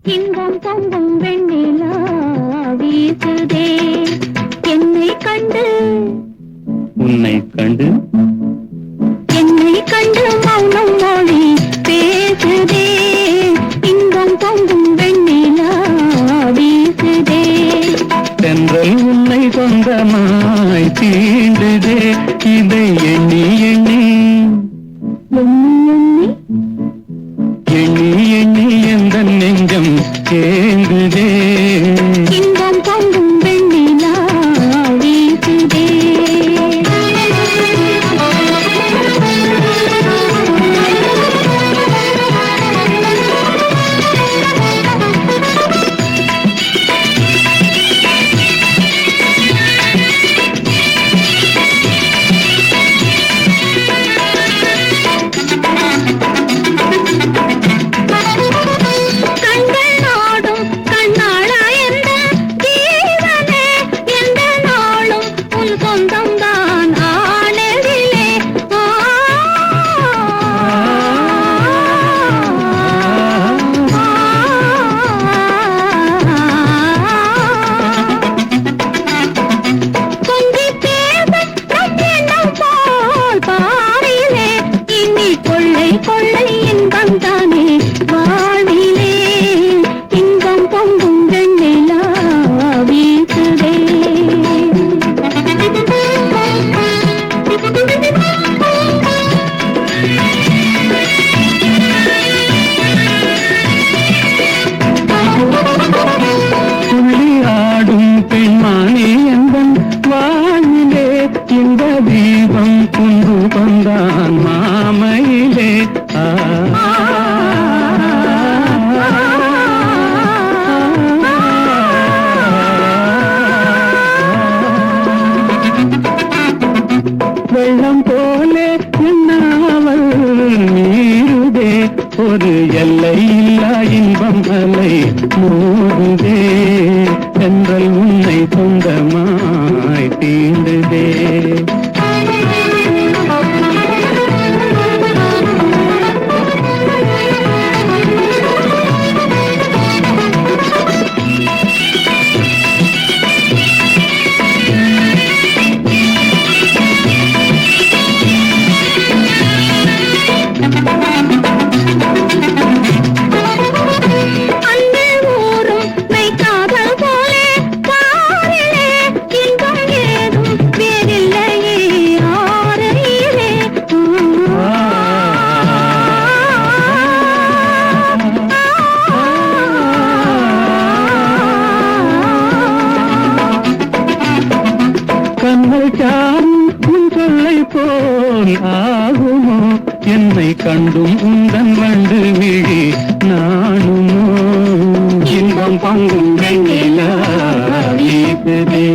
இன்பம் பொங்கும் வெண்ணிலா வீசுதே என்னை கண்டு உன்னை கண்டு என்னை கண்டு மௌனம் மொழி பேசுதே இன்பம் பொங்கும் வெண்ணிலா வீசுதே தென்றல் உன்னை சொந்தமாய் தீண்டுதே இதை எண்ணி எண்ணி எண்ணி எண்ணி எந்த நெஞ்சம் கேங்குதே இன்பம் பொங்கும் வெண்ணிலா வீசுதே கொள்ளை இன்பம் தானே வாழ்விலே இன்பம் பொங்கும் வெண்ணிலா வீசுதே துள்ளி ஆடும் பெண்மானே எந்தன் வாழ்விலே இந்த தீபம் கொண்டு வந்தான் மாமையிலே வெள்ளம் போலே என்னாவல் நீருதே ஒரு எல்லை இல்லா இன்பம் அலை மூடுதே என்றல் உன்னை சொந்தமாய் தீண்டுதே கண்ணல் சாரும் உன் சொல்லை போல் ஆகுமோ என்னை கண்டும் உந்தன் வண்டு விழி நானுமோ இன்பம் பங்கும் வெண்ணிலா வீசுதே